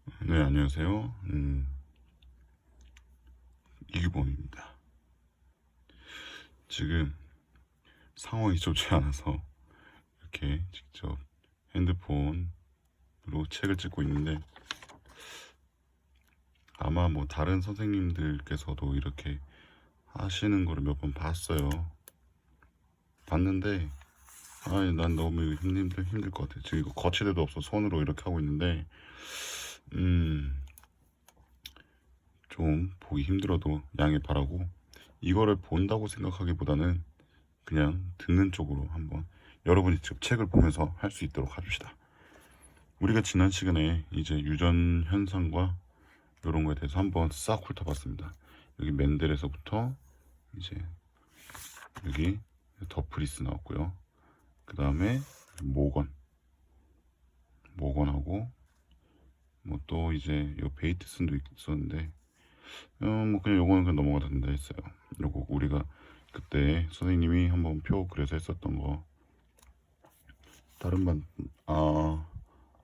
네, 안녕하세요. 이규범입니다. 지금 상황이 좋지 않아서 이렇게 직접 핸드폰으로 책을 찍고 있는데, 아마 뭐 다른 선생님들께서도 이렇게 하시는 거를 몇 번 봤어요. 봤는데, 난 너무 힘들 것 같아. 지금 이거 거치대도 없어 손으로 이렇게 하고 있는데, 음, 좀 보기 힘들어도 양해 바라고, 이거를 본다고 생각하기보다는 그냥 듣는 쪽으로 한번 여러분이 직접 책을 보면서 할 수 있도록 해줍시다. 우리가 지난 시간에 이제 유전 현상과 이런 거에 대해서 한번 싹 훑어봤습니다. 여기 멘델에서부터 이제 여기 더프리스 나왔고요. 그 다음에 모건하고 뭐 또 이제 요 베이트슨도 있었는데 뭐 그냥 요거는 그냥 넘어가 된다 했어요. 요거 우리가 그때 선생님이 한번 표 그려서 했었던 거 다른 반 안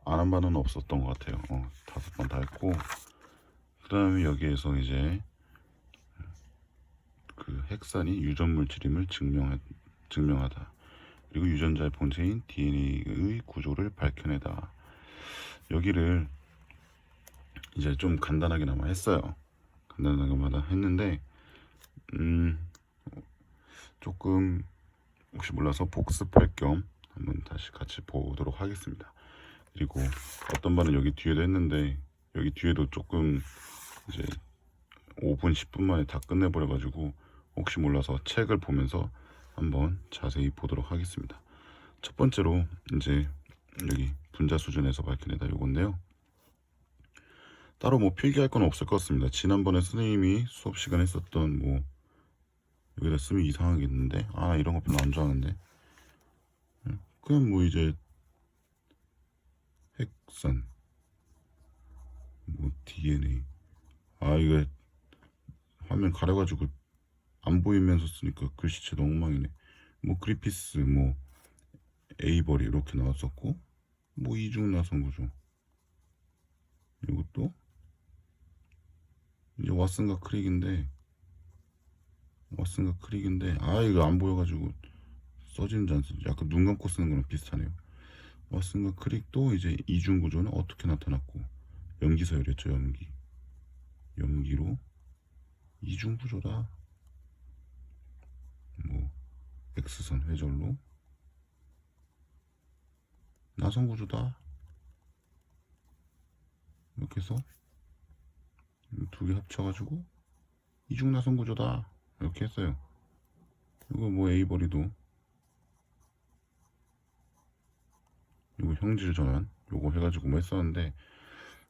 한 반은 없었던 것 같아요. 5번 다 했고, 그 다음에 여기에서 이제 그 핵산이 유전 물질임을 증명하다. 그리고 유전자의 본체인 DNA의 구조를 밝혀내다. 여기를 이제 좀 간단하게나마 했어요. 간단하게나마 했는데, 음, 조금 혹시 몰라서 복습할 겸 한번 다시 같이 보도록 하겠습니다. 그리고 어떤 반은 여기 뒤에도 했는데, 여기 뒤에도 조금 이제 5분, 10분 만에 다 끝내버려가지고 혹시 몰라서 책을 보면서 한번 자세히 보도록 하겠습니다. 첫 번째로 이제 여기 분자 수준에서 밝혀내다 요건데요. 따로 뭐 필기할 건 없을 것 같습니다. 지난번에 선생님이 수업 시간에 썼던 뭐 여기다 쓰면 이상하겠는데 이런 거 별로 안 좋아하는데 그냥 뭐 이제 핵산 뭐 DNA 이거 화면 가려가지고 안 보이면서 쓰니까 글씨체 너무 엉망이네. 뭐 그리피스 뭐 에이버리 이렇게 나왔었고 뭐 이중나선 구조 이것도 이제 왓슨과 크릭인데 이거 안 보여가지고 써지는지 안 써지 약간 눈 감고 쓰는 거랑 비슷하네요. 왓슨과 크릭도 이제 이중 구조는 어떻게 나타났고 염기서열이었죠. 염기로 이중 구조다. 뭐 X선 회절로 나선 구조다. 이렇게 해서 두 개 합쳐가지고 이중 나선 구조다 이렇게 했어요. 이거 뭐 에이버리도 이거 형질 전환 요거 해가지고 뭐 했었는데,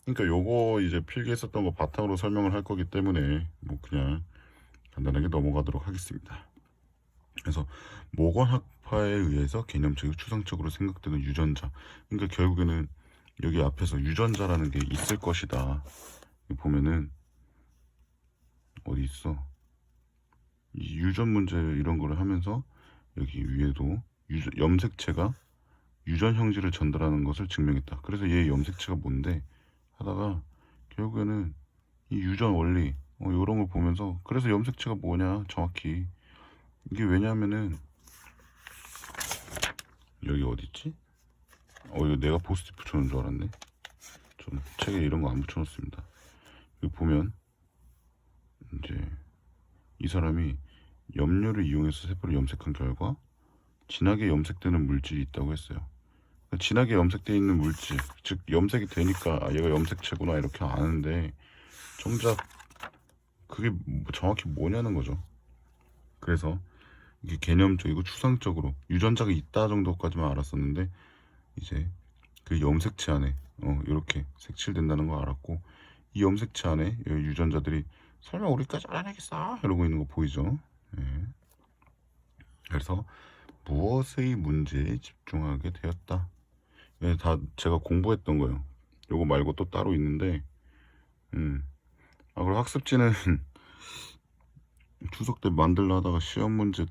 그러니까 요거 이제 필기했었던 거 바탕으로 설명을 할 거기 때문에 뭐 그냥 간단하게 넘어가도록 하겠습니다. 그래서 모건 학파에 의해서 개념적이고 추상적으로 생각되는 유전자, 그러니까 결국에는 여기 앞에서 유전자라는 게 있을 것이다. 보면은 어디 있어? 이 유전 문제 이런 거를 하면서 여기 위에도 염색체가 유전 형질을 전달하는 것을 증명했다. 그래서 얘 염색체가 뭔데 하다가 결국에는 이 유전 원리 이런 걸 보면서 그래서 염색체가 뭐냐 정확히 이게 왜냐하면은 여기 어디 있지? 이거 내가 포스트잇 붙여놓은 줄 알았네. 저는 책에 이런 거 안 붙여놓습니다. 여기 보면 이제 이 사람이 염료를 이용해서 세포를 염색한 결과 진하게 염색되는 물질이 있다고 했어요. 그러니까 진하게 염색되어 있는 물질, 즉 염색이 되니까 얘가 염색체구나 이렇게 아는데 정작 그게 정확히 뭐냐는 거죠. 그래서 이게 개념적이고 추상적으로 유전자가 있다 정도까지만 알았었는데 이제 그 염색체 안에 이렇게 색칠된다는 걸 알았고, 이 염색체 안에 유전자들이 설마 우리까지 알아내겠어 이러고 있는 거 보이죠? 예. 그래서 무엇의 문제에 집중하게 되었다. 예, 다 제가 공부했던 거예요. 요거 말고 또 따로 있는데 그리고 학습지는 추석 때 만들려 하다가 시험 문제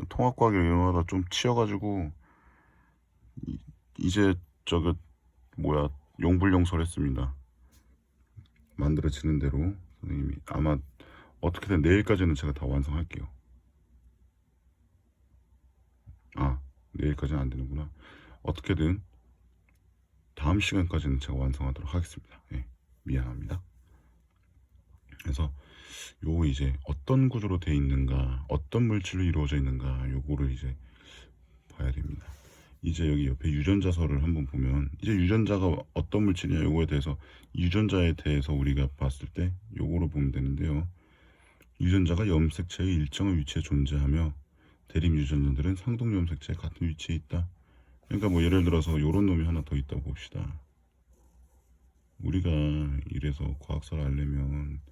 통합과학 이런 거 하다 좀 치여가지고 이제 저거 뭐야 용불용설 했습니다. 만들어지는 대로 선생님이 아마 어떻게든 내일까지는 제가 다 완성할게요. 아, 내일까지는 안 되는구나. 어떻게든 다음 시간까지는 제가 완성하도록 하겠습니다. 예, 미안합니다. 그래서 요 이제 어떤 구조로 되어 있는가, 어떤 물질로 이루어져 있는가, 요거를 이제 봐야 됩니다. 이제 여기 옆에 유전자서를 한번 보면 이제 유전자가 어떤 물질이냐 요거에 대해서 유전자에 대해서 우리가 봤을 때 요거로 보면 되는데요. 유전자가 염색체의 일정한 위치에 존재하며 대립 유전자들은 상동 염색체의 같은 위치에 있다. 그러니까 뭐 예를 들어서 요런 놈이 하나 더 있다고 봅시다. 우리가 이래서 과학서를 알려면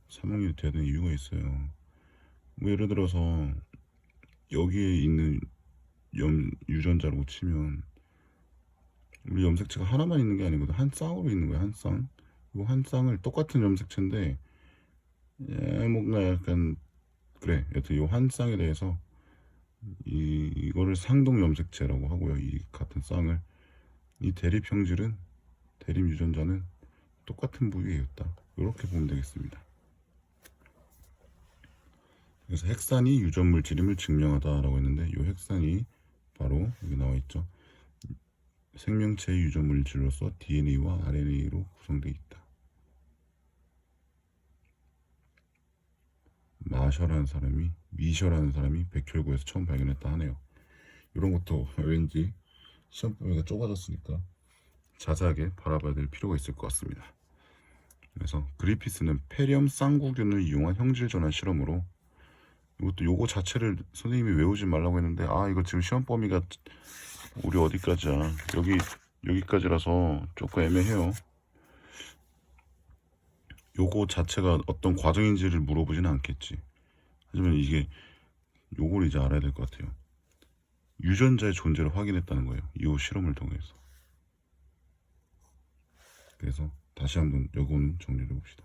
3학년이 돼야 되는 이유가 있어요. 뭐 예를 들어서 여기에 있는 유전자라고 치면 우리 염색체가 하나만 있는 게 아니거든. 한 쌍으로 있는 거야. 한 쌍. 이 한 쌍을 똑같은 염색체인데 뭔가 약간 그래. 여튼 이 한 쌍에 대해서 이거를 상동 염색체라고 하고요. 이 같은 쌍을 이 대립 형질은 대립 유전자는 똑같은 부위에 있다. 이렇게 보면 되겠습니다. 그래서 핵산이 유전 물질임을 증명하다라고 했는데 이 핵산이 바로 여기 나와 있죠. 생명체의 유전 물질로서 DNA와 RNA로 구성되어 있다. 미셔라는 사람이 백혈구에서 처음 발견했다 하네요. 이런 것도 왠지 시험 범위가 좁아졌으니까 자세하게 바라봐야 될 필요가 있을 것 같습니다. 그래서 그리피스는 폐렴 쌍구균을 이용한 형질 전환 실험으로 이것도 요거 자체를 선생님이 외우지 말라고 했는데 이거 지금 시험 범위가 우리 어디까지야? 여기까지라서 조금 애매해요. 요거 자체가 어떤 과정인지를 물어보지는 않겠지. 하지만 이게 요걸 이제 알아야 될 것 같아요. 유전자의 존재를 확인했다는 거예요. 이 실험을 통해서. 그래서 다시 한번 요거는 정리를 해봅시다.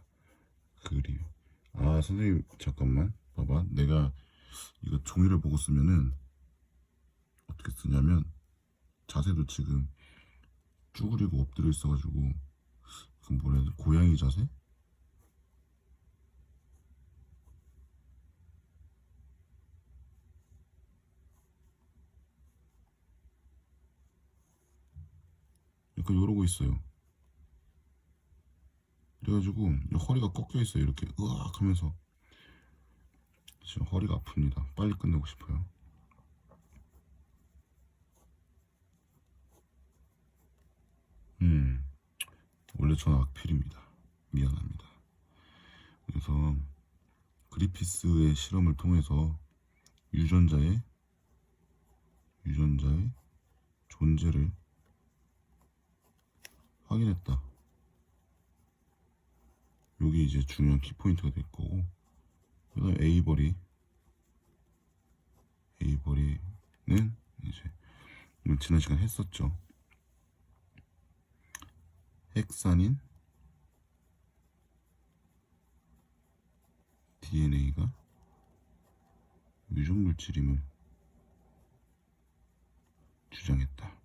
선생님 잠깐만 봐봐. 내가 이거 종이를 보고 쓰면은 어떻게 쓰냐면 자세도 지금 쭈그리고 엎드려 있어가지고 그 뭐라 해야 돼? 고양이 자세? 약간 이러고 있어요. 그래가지고 허리가 꺾여 있어요. 이렇게 으악 하면서 지금 허리가 아픕니다. 빨리 끝내고 싶어요. 원래 저는 악필입니다. 미안합니다. 그래서 그리피스의 실험을 통해서 유전자의 존재를 확인했다. 여기 이제 중요한 키포인트가 될 거고, 그다음 에이버리는 이제 지난 시간 했었죠. 핵산인 DNA가 유전 물질임을 주장했다.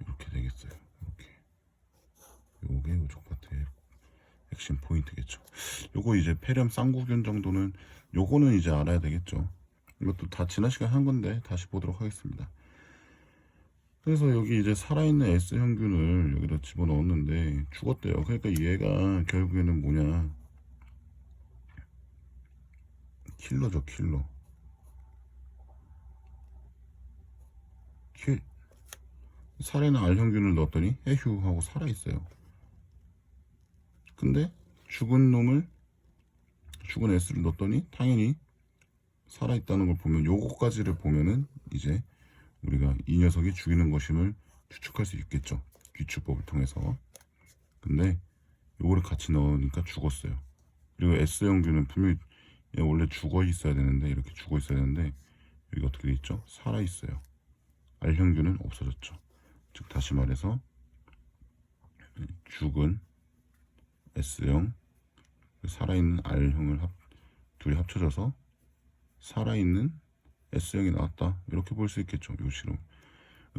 이렇게 되겠어요. 요게 우족 파트의 핵심 포인트겠죠. 요거 이제 폐렴 쌍구균 정도는 요거는 이제 알아야 되겠죠. 이것도 다 지난 시간 한 건데 다시 보도록 하겠습니다. 그래서 여기 이제 살아있는 S형균을 여기다 집어넣었는데 죽었대요. 그러니까 얘가 결국에는 뭐냐, 킬러죠. 살아있는 R형균을 넣었더니 에휴 하고 살아있어요. 근데 죽은 S를 넣었더니 당연히 살아있다는 걸 보면, 요거까지를 보면은 이제 우리가 이 녀석이 죽이는 것임을 추측할 수 있겠죠. 귀추법을 통해서. 근데 요거를 같이 넣으니까 죽었어요. 그리고 S형균은 분명히 원래 죽어 있어야 되는데, 이렇게 죽어 있어야 되는데 여기 어떻게 돼 있죠? 살아 있어요. R형균은 없어졌죠. 즉 다시 말해서 죽은 S형, 살아있는 R형을 둘이 합쳐져서 살아있는 S형이 나왔다. 이렇게 볼 수 있겠죠. 요 실험.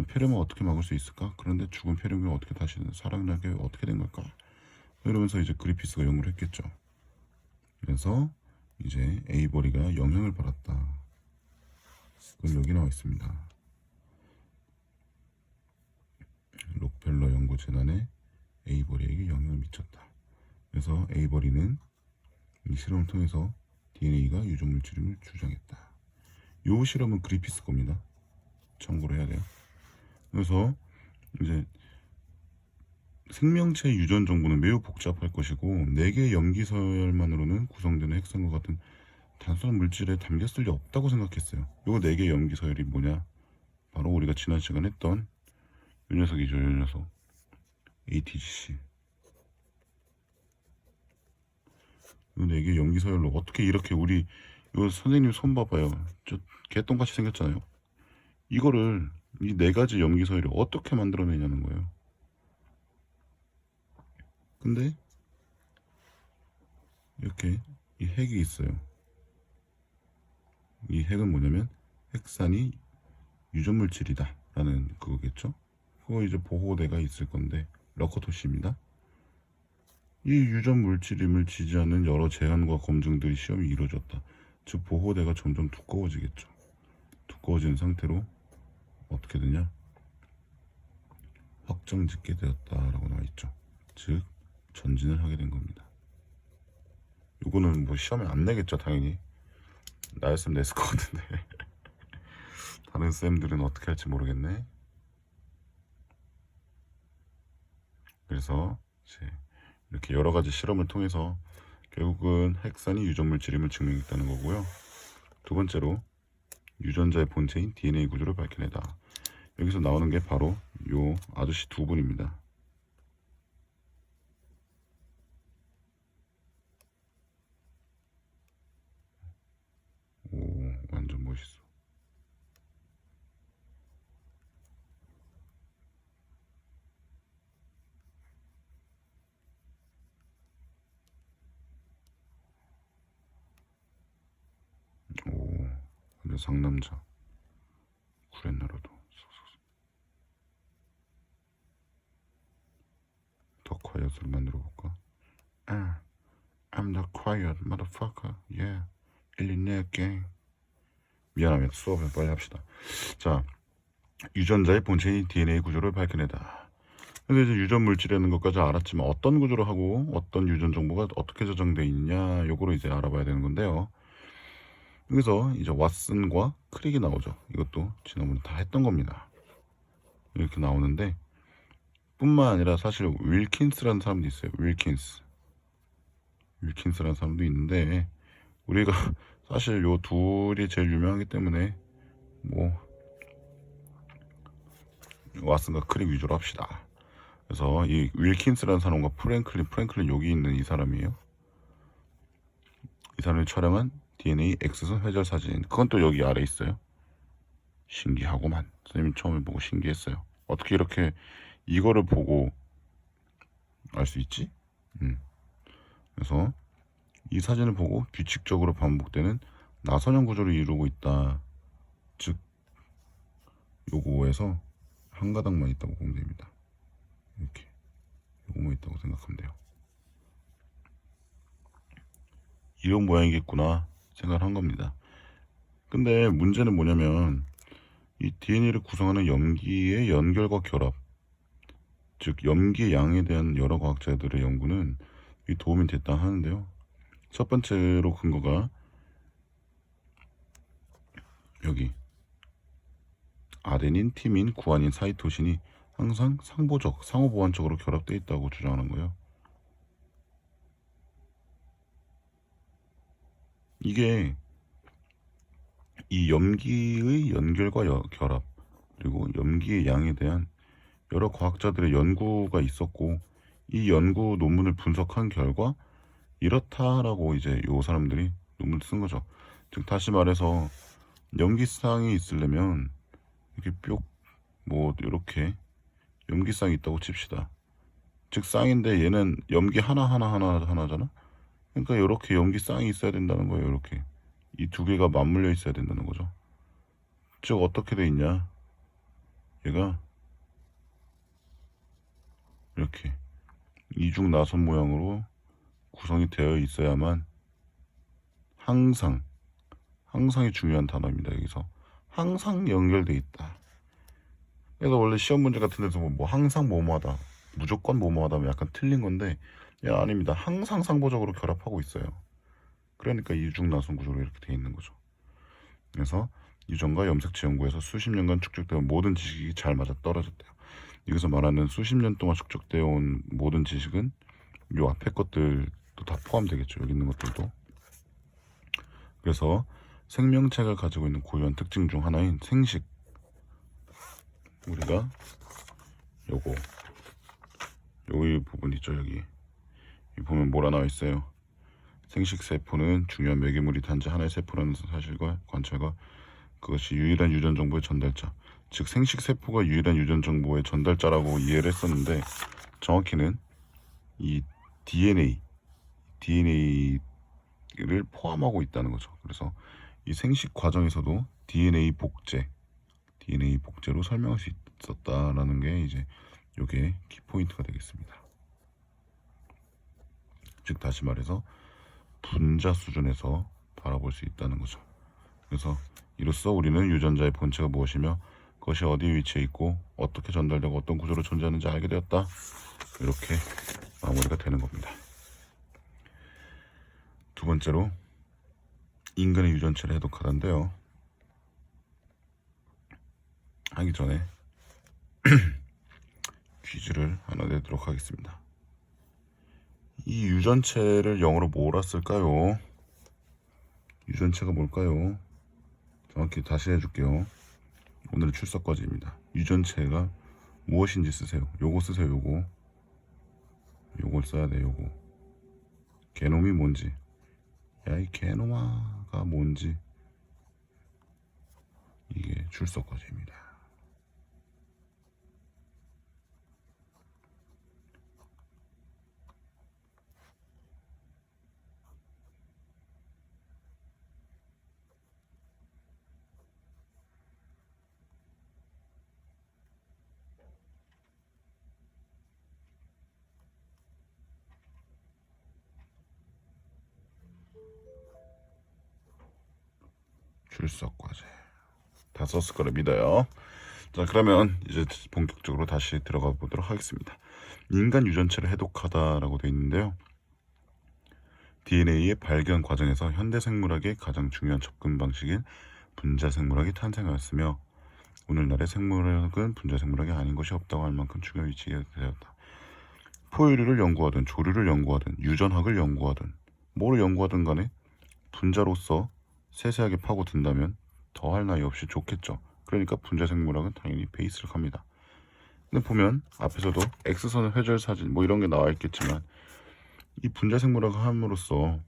폐렴은 어떻게 막을 수 있을까? 그런데 죽은 폐렴이 어떻게 다시 살아나게 어떻게 된 걸까? 이러면서 이제 그리피스가 연구를 했겠죠. 그래서 이제 에이버리가 영향을 받았다. 그건 여기 나와 있습니다. 록펠러 연구재단에 에이버리에게 영향을 미쳤다. 그래서 에이버리는 이 실험을 통해서 DNA가 유전물질임을 주장했다. 이 실험은 그리피스 겁니다. 참고로 해야 돼요. 그래서 이제 생명체 유전 정보는 매우 복잡할 것이고 4개의 염기서열만으로는 구성되는 핵산과 같은 단순한 물질에 담겼을 리 없다고 생각했어요. 요 4개의 염기서열이 뭐냐? 바로 우리가 지난 시간에 했던 요 녀석이죠. 요 녀석. ATGC. 요 4개의 염기서열로 어떻게 이렇게 우리 요 선생님 손 봐봐요. 저 개똥같이 생겼잖아요. 이거를 이 4가지 염기서열이 어떻게 만들어내냐는 거예요. 근데 이렇게 이 핵이 있어요. 이 핵은 뭐냐면 핵산이 유전물질이다 라는 그거겠죠. 그거 이제 보호대가 있을 건데 러커토시입니다. 이 유전물질임을 지지하는 여러 제한과 검증들이 시험이 이루어졌다. 즉 보호대가 점점 두꺼워지겠죠. 두꺼워진 상태로 어떻게 되냐? 확정짓게 되었다라고 나와 있죠. 즉 전진을 하게 된 겁니다. 요거는 뭐 시험에 안 내겠죠, 당연히. 나였으면 냈을 것 같은데. 다른 쌤들은 어떻게 할지 모르겠네. 그래서 이제 이렇게 여러 가지 실험을 통해서 결국은 핵산이 유전물질임을 증명했다는 거고요. 두 번째로 유전자의 본체인 DNA 구조를 밝혀내다. 여기서 나오는 게 바로 요 아저씨 두 분입니다. 오, 완전 멋있어. 오, 완전 상남자. 구렛나루도. 더 콰이엇을 만들어 볼까? 아, I'm the quiet motherfucker. Yeah, 일리네 갱. 미안합니다. 수업을 빨리 합시다. 자, 유전자의 본체인 DNA 구조를 밝혀내다. 근데 이제 유전 물질이라는 것까지 알았지만 어떤 구조로 하고 어떤 유전 정보가 어떻게 저장되어 있냐 요거를 이제 알아봐야 되는 건데요. 여기서 이제 왓슨과 크릭이 나오죠. 이것도 지난번에 다 했던 겁니다. 이렇게 나오는데 뿐만 아니라 사실 윌킨스라는 사람도 있어요. 윌킨스라는 사람도 있는데 우리가 사실 요 둘이 제일 유명하기 때문에 뭐 왓슨과 크릭 위주로 합시다. 그래서 이 윌킨스라는 사람과 프랭클린 여기 있는 이 사람이에요. 이 사람이 촬영한 DNA X선 회절 사진. 그건 또 여기 아래 있어요. 신기하고만. 선생님이 처음에 보고 신기했어요. 어떻게 이렇게 이거를 보고 알 수 있지? 그래서 이 사진을 보고 규칙적으로 반복되는 나선형 구조를 이루고 있다. 즉 요거에서 한 가닥만 있다고 보면 됩니다. 이렇게 요거만 있다고 생각하면 돼요. 이런 모양이겠구나 생각을 한 겁니다. 근데 문제는 뭐냐면 이 DNA를 구성하는 염기의 연결과 결합, 즉 염기의 양에 대한 여러 과학자들의 연구는 도움이 됐다 하는데요. 첫 번째로 근거가 여기 아데닌, 티민, 구아닌, 사이토신이 항상 상호보완적으로 결합되어 있다고 주장하는 거예요. 이게 이 염기의 연결과 결합 그리고 염기의 양에 대한 여러 과학자들의 연구가 있었고 이 연구 논문을 분석한 결과 이렇다라고 이제 요 사람들이 논문을 쓴 거죠. 즉 다시 말해서 염기쌍이 있으려면 이렇게 뿅 뭐 이렇게 염기쌍이 있다고 칩시다. 즉 쌍인데 얘는 염기 하나잖아. 그러니까 이렇게 염기쌍이 있어야 된다는 거예요. 이렇게 이 두 개가 맞물려 있어야 된다는 거죠. 즉 어떻게 돼 있냐? 얘가 이렇게 이중 나선 모양으로 구성이 되어 있어야만 항상이 중요한 단어입니다. 여기서 항상 연결돼 있다. 그래서 원래 시험 문제 같은 데서 뭐 항상 뭐뭐하다, 무조건 뭐뭐하다 하면 약간 틀린 건데, 야, 아닙니다. 항상 상보적으로 결합하고 있어요. 그러니까 이중나선 구조로 이렇게 돼 있는 거죠. 그래서 유전과 염색체 연구에서 수십 년간 축적되어 온 모든 지식이 잘 맞아 떨어졌대요. 여기서 말하는 수십 년 동안 축적되어 온 모든 지식은 요 앞에 것들도 다 포함되겠죠. 여기 있는 것들도. 그래서 생명체가 가지고 있는 고유한 특징 중 하나인 생식, 우리가 요거 여기 부분 있죠. 여기 보면 뭐라 나와 있어요. 생식 세포는 중요한 매개물이 단지 하나의 세포라는 사실과 관찰과 그것이 유일한 유전 정보의 전달자, 즉 생식 세포가 유일한 유전 정보의 전달자라고 이해를 했었는데, 정확히는 이 DNA를 포함하고 있다는 거죠. 그래서 이 생식 과정에서도 DNA 복제로 설명할 수 있었다라는 게 이제 요게 키포인트가 되겠습니다. 즉 다시 말해서 분자 수준에서 바라볼 수 있다는 거죠. 그래서 이로써 우리는 유전자의 본체가 무엇이며 그것이 어디에 위치해 있고 어떻게 전달되고 어떤 구조로 존재하는지 알게 되었다. 이렇게 마무리가 되는 겁니다. 두 번째로 인간의 유전체를 해독하다인데요. 하기 전에 퀴즈를 하나 내도록 하겠습니다. 이 유전체를 영어로 뭐라 쓸까요? 유전체가 뭘까요? 정확히 다시 해줄게요. 오늘의 출석과제입니다. 유전체가 무엇인지 쓰세요. 요거 쓰세요. 요걸 써야 돼. 요거 게놈이 뭔지, 야 이 게노마가 뭔지, 이게 출석과제입니다. 출석과제 다 썼을 거라 믿어요. 자, 그러면 이제 본격적으로 다시 들어가 보도록 하겠습니다. 인간 유전체를 해독하다라고 되어 있는데요. DNA의 발견 과정에서 현대 생물학의 가장 중요한 접근 방식인 분자 생물학이 탄생하였으며, 오늘날의 생물학은 분자 생물학이 아닌 것이 없다고 할 만큼 중요한 위치에 되었다. 포유류를 연구하든 조류를 연구하든 유전학을 연구하든 뭐를 연구하든 간에 분자로서 세세하게 파고든다면 더할 나위 없이 좋겠죠. 그러니까 분자 생물학은 당연히 베이스를 합니다. 근데 보면 앞에서도 X선의 회절 사진 뭐 이런 게 나와 있겠지만, 이 분자 생물학을 함으로써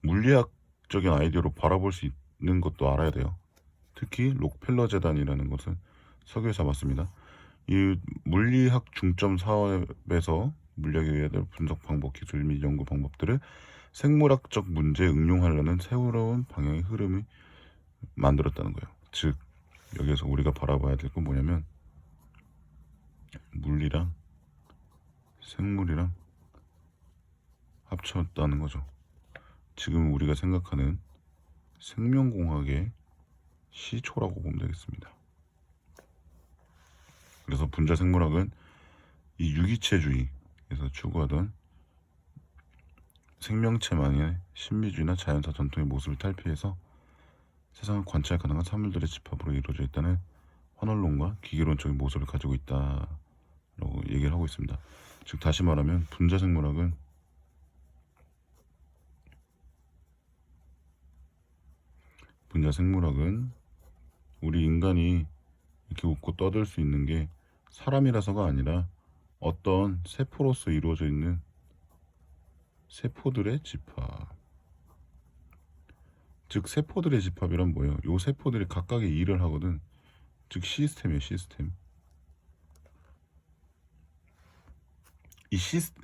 물리학적인 아이디어로 바라볼 수 있는 것도 알아야 돼요. 특히 록펠러 재단이라는 것은 석유에서 봤습니다. 이 물리학 중점 사업에서 물리학에 의한 분석 방법, 기술 및 연구 방법들을 생물학적 문제에 응용하려는 새로운 방향의 흐름이 만들었다는 거예요. 즉 여기에서 우리가 바라봐야 될 건 뭐냐면, 물리랑 생물이랑 합쳤다는 거죠. 지금 우리가 생각하는 생명공학의 시초라고 보면 되겠습니다. 그래서 분자 생물학은 이 유기체주의에서 추구하던 생명체만의 신비주의나 자연사 전통의 모습을 탈피해서 세상을 관찰 가능한 사물들의 집합으로 이루어져 있다는 환원론과 기계론적인 모습을 가지고 있다라고 얘기를 하고 있습니다. 즉 다시 말하면 분자 생물학은 우리 인간이 이렇게 웃고 떠들 수 있는 게 사람이라서가 아니라 어떤 세포로서 이루어져 있는 세포들의 집합, 즉 세포들의 집합이란 뭐예요? 요 세포들이 각각의 일을 하거든. 즉 시스템이에요. 시스템.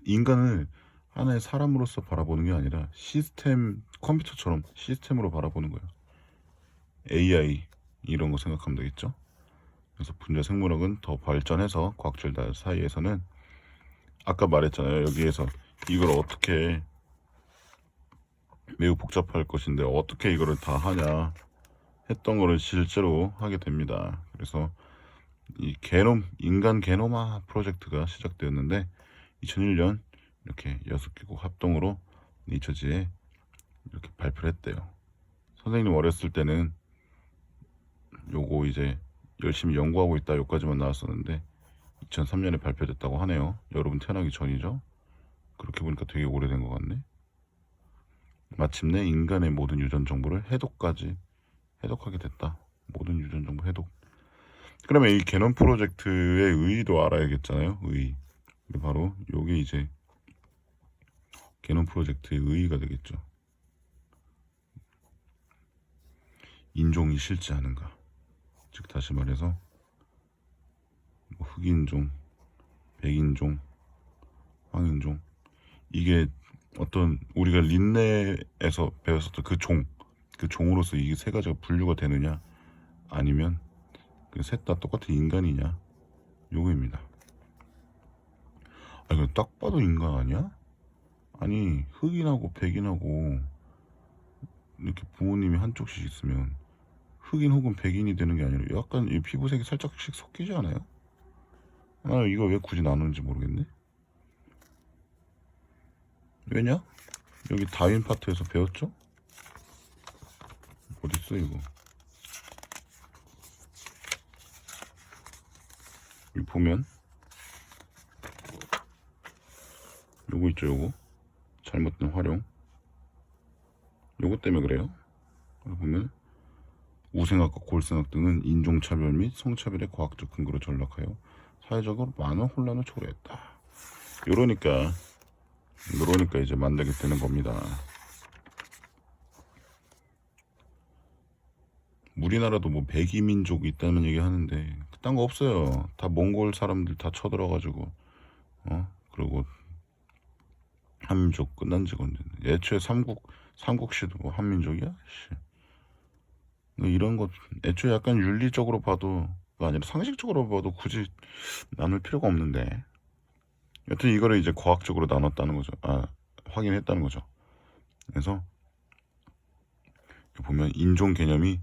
인간을 하나의 사람으로서 바라보는 게 아니라 시스템, 컴퓨터처럼 시스템으로 바라보는 거예요. AI 이런 거 생각하면 되겠죠. 그래서 분자 생물학은 더 발전해서 과학자들 사이에서는 아까 말했잖아요. 여기에서 이걸 어떻게 매우 복잡할 것인데 어떻게 이거를 다 하냐 했던 거를 실제로 하게 됩니다. 그래서 이 게놈 인간 게노마 프로젝트가 시작되었는데 2001년 이렇게 6개국 합동으로 네이처지에 이렇게 발표를 했대요. 선생님 어렸을 때는 요거 이제 열심히 연구하고 있다 요까지만 나왔었는데 2003년에 발표됐다고 하네요. 여러분 태어나기 전이죠. 그렇게 보니까 되게 오래된 것 같네. 마침내 인간의 모든 유전 정보를 해독하게 됐다. 모든 유전 정보 해독. 그러면 이 게놈 프로젝트의 의의도 알아야겠잖아요. 의의. 바로 요게 이제 게놈 프로젝트의 의의가 되겠죠. 인종이 싫지 않은가. 즉 다시 말해서 뭐 흑인종, 백인종, 황인종 이게 어떤 우리가 린네에서 배웠었던 그 종으로서 이게 세 가지가 분류가 되느냐 아니면 그 셋 다 똑같은 인간이냐 요거입니다. 아 이거 딱 봐도 인간 아니야? 아니 흑인하고 백인하고 이렇게 부모님이 한쪽씩 있으면 흑인 혹은 백인이 되는 게 아니라 약간 이 피부색이 살짝씩 섞이지 않아요? 아 이거 왜 굳이 나누는지 모르겠네. 왜냐? 여기 다윈 파트에서 배웠죠? 어딨어 이거? 여기 보면 요거 있죠 요거 잘못된 활용 요거 때문에 그래요. 보면 우생학과 골생학 등은 인종차별 및 성차별의 과학적 근거로 전락하여 사회적으로 많은 혼란을 초래했다. 요러니까 이제 만들게 되는 겁니다. 우리나라도 뭐 백이민족이 있다는 얘기 하는데 그딴 거 없어요. 다 몽골 사람들 다 쳐들어가지고 그리고 한민족 끝난 지가 언제 애초에 삼국시도 뭐 한민족이야? 씨. 이런 것 애초에 약간 윤리적으로 봐도 아니라 상식적으로 봐도 굳이 나눌 필요가 없는데 여튼 이거를 이제 과학적으로 나눴다는 거죠. 확인했다는 거죠. 그래서 보면 인종 개념이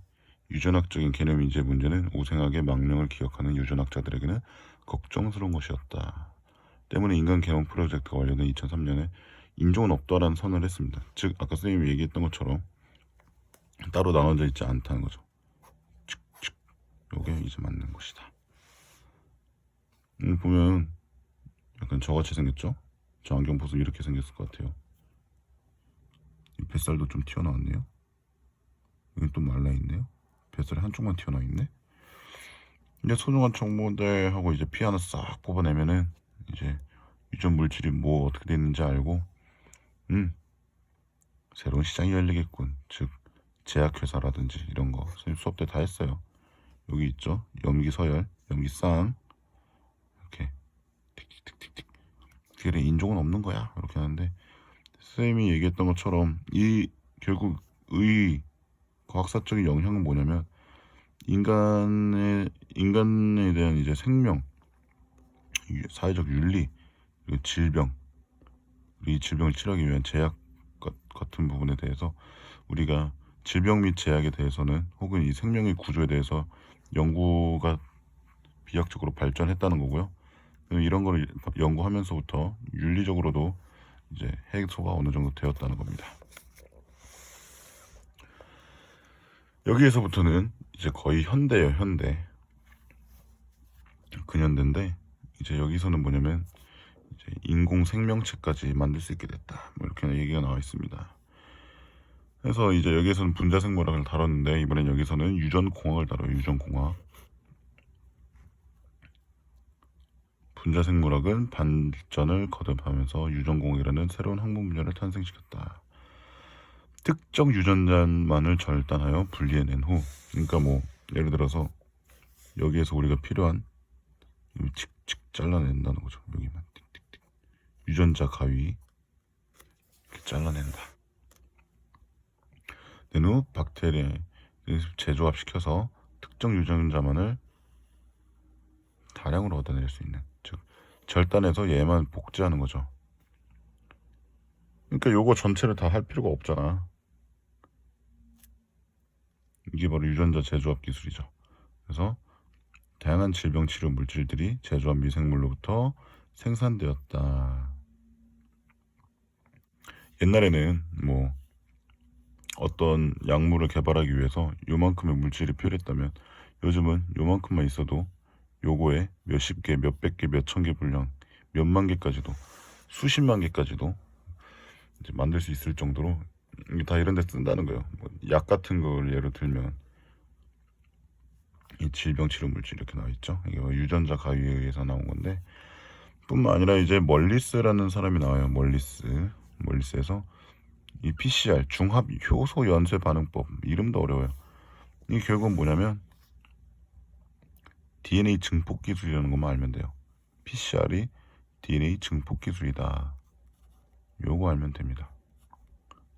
유전학적인 개념인지의 문제는 우생학의 망명을 기억하는 유전학자들에게는 걱정스러운 것이었다. 때문에 인간 개념 프로젝트가 완료된 2003년에 인종은 없다라는 선언을 했습니다. 즉 아까 선생님이 얘기했던 것처럼 따로 나눠져 있지 않다는 거죠. 요게 이제 맞는 것이다. 보면 약간 저같이 생겼죠? 저 안경 보면 이렇게 생겼을 것 같아요. 이 뱃살도 좀 튀어나왔네요. 여기 또 말라있네요. 뱃살이 한쪽만 튀어나와있네. 이제 소중한 정보들하고 이제 피 하나 싹 뽑아내면은 이제 유전 물질이 뭐 어떻게 됐는지 알고 새로운 시장이 열리겠군. 즉 제약회사라든지 이런 거 선생님 수업 때 다 했어요. 여기 있죠. 염기서열, 염기쌍 이렇게 틱틱틱틱틱 뒤에 인종은 없는 거야 이렇게 하는데 선생님이 얘기했던 것처럼 이 결국 의 과학사적인 영향은 뭐냐면 인간에 대한 이제 생명, 사회적 윤리, 그리고 질병, 이 질병을 치료하기 위한 제약 같은 부분에 대해서 우리가 질병 및 제약에 대해서는 혹은 이 생명의 구조에 대해서 연구가 비약적으로 발전했다는 거고요. 이런 거를 연구하면서부터 윤리적으로도 이제 해소가 어느 정도 되었다는 겁니다. 여기에서부터는 이제 거의 현대예요, 현대. 근현대인데 이제 여기서는 뭐냐면 이제 인공 생명체까지 만들 수 있게 됐다. 뭐 이렇게 얘기가 나와 있습니다. 그래서 이제 여기에서는 분자생물학을 다뤘는데 이번엔 여기서는 유전공학을 다뤄요. 유전공학. 분자생물학은 반전을 거듭하면서 유전공학이라는 새로운 학문 분야를 탄생시켰다. 특정 유전자만을 절단하여 분리해낸 후, 그러니까 뭐 예를 들어서 여기에서 우리가 필요한 칙칙 잘라낸다는 거죠. 여기만 틱틱틱 유전자 가위 이렇게 잘라낸다. 낸 후 박테리아에 재조합시켜서 특정 유전자만을 다량으로 얻어낼 수 있는, 즉 절단해서 얘만 복제하는 거죠. 그러니까 요거 전체를 다 할 필요가 없잖아. 이게 바로 유전자 재조합 기술이죠. 그래서 다양한 질병 치료 물질들이 재조합 미생물로부터 생산되었다. 옛날에는 뭐 어떤 약물을 개발하기 위해서 요만큼의 물질이 필요했다면 요즘은 요만큼만 있어도 요거에 몇십 개, 몇백 개, 몇천 개 분량, 몇만 개까지도, 수십만 개까지도 이제 만들 수 있을 정도로 이게 다 이런 데 쓴다는 거예요. 뭐약 같은 걸 예를 들면 이 질병 치료 물질 이렇게 나와 있죠. 이게 유전자 가위에 의해서 나온 건데, 뿐만 아니라 이제 멀리스라는 사람이 나와요. 멀리스에서 이 PCR 중합 효소 연쇄 반응법, 이름도 어려워요. 이게 결국은 뭐냐면 DNA 증폭 기술이라는 것만 알면 돼요. PCR이 DNA 증폭 기술이다. 요거 알면 됩니다.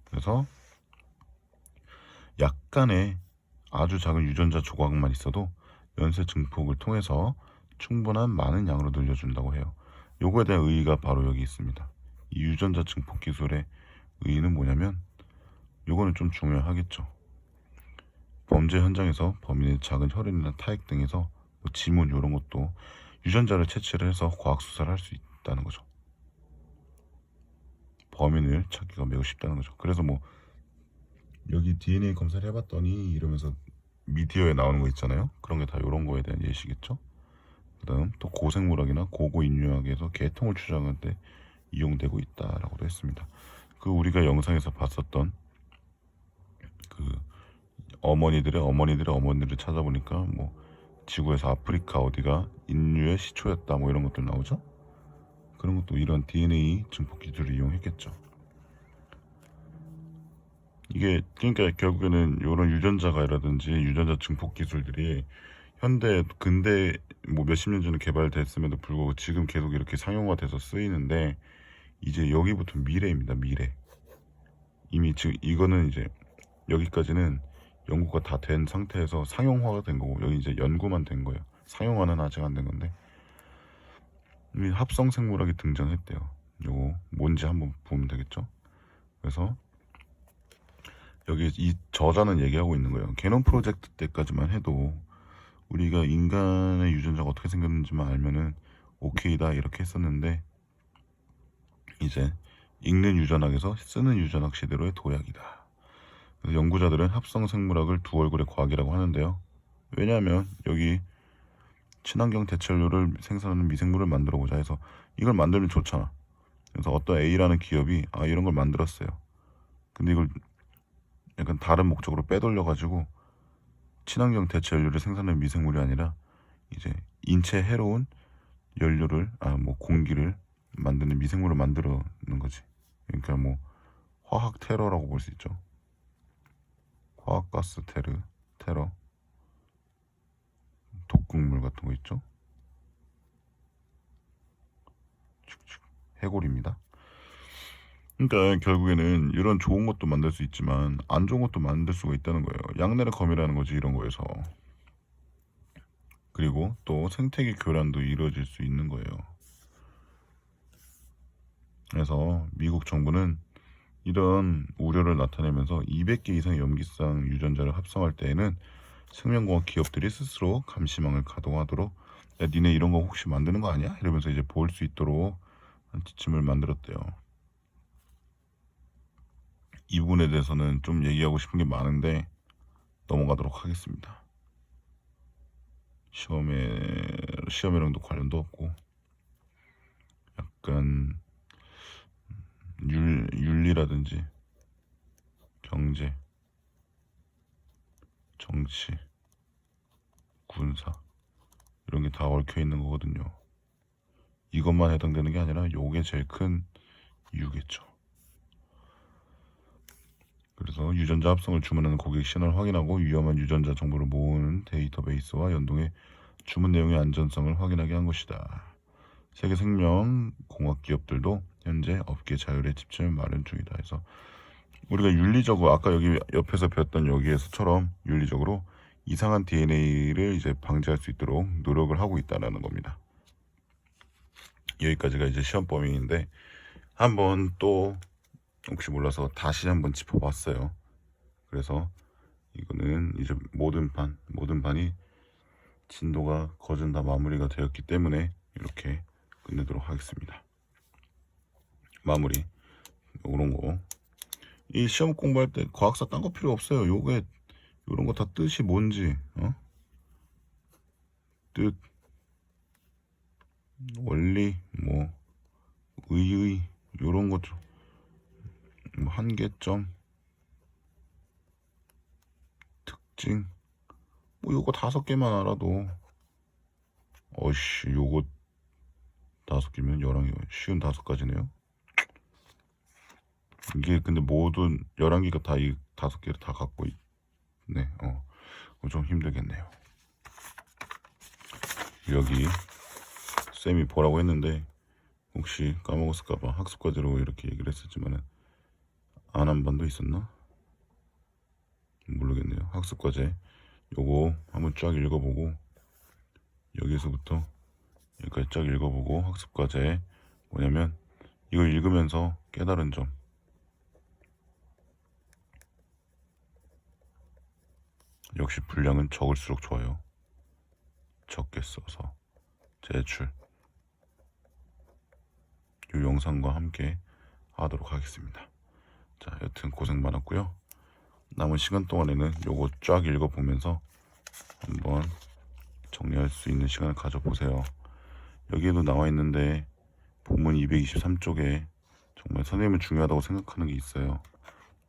그래서 약간의 아주 작은 유전자 조각만 있어도 연쇄 증폭을 통해서 충분한 많은 양으로 늘려준다고 해요. 요거에 대한 의의가 바로 여기 있습니다. 이 유전자 증폭 기술의 의의는 뭐냐면, 요거는 좀 중요하겠죠. 범죄 현장에서 범인의 작은 혈흔이나 타액 등에서 뭐 지문 이런 것도 유전자를 채취를 해서 과학 수사를 할 수 있다는 거죠. 범인을 찾기가 매우 쉽다는 거죠. 그래서 뭐 여기 DNA 검사를 해봤더니 이러면서 미디어에 나오는 거 있잖아요. 그런 게 다 이런 거에 대한 예시겠죠. 그다음 또 고생물학이나 고고인류학에서 계통을 추정할 때 이용되고 있다라고도 했습니다. 그 우리가 영상에서 봤었던 그 어머니들의 어머니를 찾아보니까 뭐 지구에서 아프리카 어디가 인류의 시초였다 뭐 이런 것들 나오죠. 그런 것도 이런 DNA 증폭 기술을 이용했겠죠. 이게 그러니까 결국에는 이런 유전자 가위라든지 유전자 증폭 기술들이 근대 뭐 몇십 년 전에 개발됐음에도 불구하고 지금 계속 이렇게 상용화돼서 쓰이는데, 이제 여기부터 미래입니다. 미래. 이미 지금 이거는 이제 여기까지는 연구가 다 된 상태에서 상용화가 된 거고, 여기 이제 연구만 된 거예요. 상용화는 아직 안 된 건데, 이미 합성 생물학이 등장했대요. 요거 뭔지 한번 보면 되겠죠. 그래서 여기 이 저자는 얘기하고 있는 거예요. 게놈 프로젝트 때까지만 해도 우리가 인간의 유전자가 어떻게 생겼는지만 알면은 오케이다 이렇게 했었는데, 이제 읽는 유전학에서 쓰는 유전학 시대로의 도약이다. 그래서 연구자들은 합성 생물학을 두 얼굴의 과학이라고 하는데요. 왜냐하면 여기 친환경 대체료를 생산하는 미생물을 만들어 보자 해서 이걸 만들면 좋잖아. 그래서 어떤 A라는 기업이 이런 걸 만들었어요. 근데 이걸 약간 다른 목적으로 빼돌려 가지고 친환경 대체 연료를 생산하는 미생물이 아니라 이제 인체에 해로운 연료를 뭐 공기를 만드는 미생물을 만들어는 거지. 그러니까 뭐 화학 테러라고 볼 수 있죠. 화학가스 테러, 독극물 같은 거 있죠. 해골입니다. 그러니까 결국에는 이런 좋은 것도 만들 수 있지만 안 좋은 것도 만들 수가 있다는 거예요. 양날의 검이라는 거지, 이런 거에서. 그리고 또 생태계 교란도 이루어질 수 있는 거예요. 그래서 미국 정부는 이런 우려를 나타내면서 200개 이상의 염기성 유전자를 합성할 때에는 생명공학 기업들이 스스로 감시망을 가동하도록, 야 니네 이런 거 혹시 만드는 거 아니야? 이러면서 이제 볼 수 있도록 지침을 만들었대요. 이 부분에 대해서는 좀 얘기하고 싶은 게 많은데 넘어가도록 하겠습니다. 시험이랑도 관련도 없고, 약간 윤리라든지 경제, 정치, 군사 이런 게 다 얽혀 있는 거거든요. 이것만 해당되는 게 아니라 요게 제일 큰 이유겠죠. 그래서 유전자 합성을 주문하는 고객 신원을 확인하고 위험한 유전자 정보를 모으는 데이터베이스와 연동해 주문 내용의 안전성을 확인하게 한 것이다. 세계 생명공학 기업들도 현재 업계 자율의 지침을 마련 중이다. 해서 우리가 윤리적으로 아까 여기 옆에서 배웠던 여기에서처럼 윤리적으로 이상한 DNA를 이제 방지할 수 있도록 노력을 하고 있다라는 겁니다. 여기까지가 이제 시험 범위인데 한번 또 혹시 몰라서 다시 한번 짚어봤어요. 그래서 이거는 이제 모든 반이 진도가 거진 다 마무리가 되었기 때문에 이렇게 끝내도록 하겠습니다. 마무리 요런 거. 이 시험 공부할 때 과학사 딴 거 필요 없어요. 요게 요런 거 다 뜻이 뭔지 뜻, 원리, 뭐 의의 요런 것들, 뭐 한계점, 특징, 뭐 요거 5개만 알아도 어이씨 요거 5개면 11개 쉬운 5가지네요. 이게 근데 모든 11개가 다 이 5개를 다 갖고 있네. 좀 힘들겠네요. 여기 쌤이 보라고 했는데 혹시 까먹었을까봐 학습과제로 이렇게 얘기를 했었지만은 안 한 번도 있었나? 모르겠네요. 학습과제 요거 한번 쫙 읽어보고 여기서부터 여기까지 쫙 읽어보고 학습과제 뭐냐면 이걸 읽으면서 깨달은 점, 역시 분량은 적을수록 좋아요. 적게 써서 제출 이 영상과 함께 하도록 하겠습니다. 자, 여튼 고생 많았고요. 남은 시간 동안에는 요거 쫙 읽어보면서 한번 정리할 수 있는 시간을 가져보세요. 여기에도 나와 있는데 본문 223쪽에 정말 선생님은 중요하다고 생각하는 게 있어요.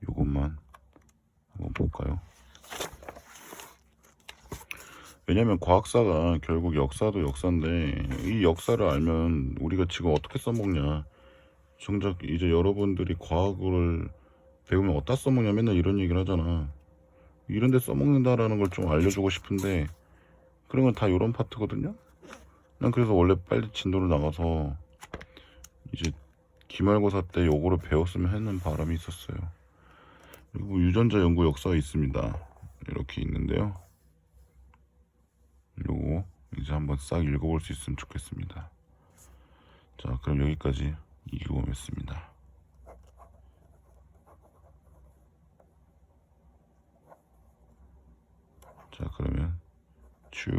요것만 한번 볼까요? 왜냐면 과학사가 결국 역사도 역사인데 이 역사를 알면 우리가 지금 어떻게 써먹냐, 정작 이제 여러분들이 과학을 배우면 어디다 써먹냐 맨날 이런 얘기를 하잖아. 이런 데 써먹는다라는 걸 좀 알려주고 싶은데 그런 건 다 이런 파트거든요. 난 그래서 원래 빨리 진도를 나가서 이제 기말고사 때 요거를 배웠으면 하는 바람이 있었어요. 그리고 유전자 연구 역사가 있습니다. 이렇게 있는데요. 요거 이제 한번 싹 읽어볼 수 있으면 좋겠습니다. 자, 그럼 여기까지 이규범이었습니다. 자, 그러면 쭉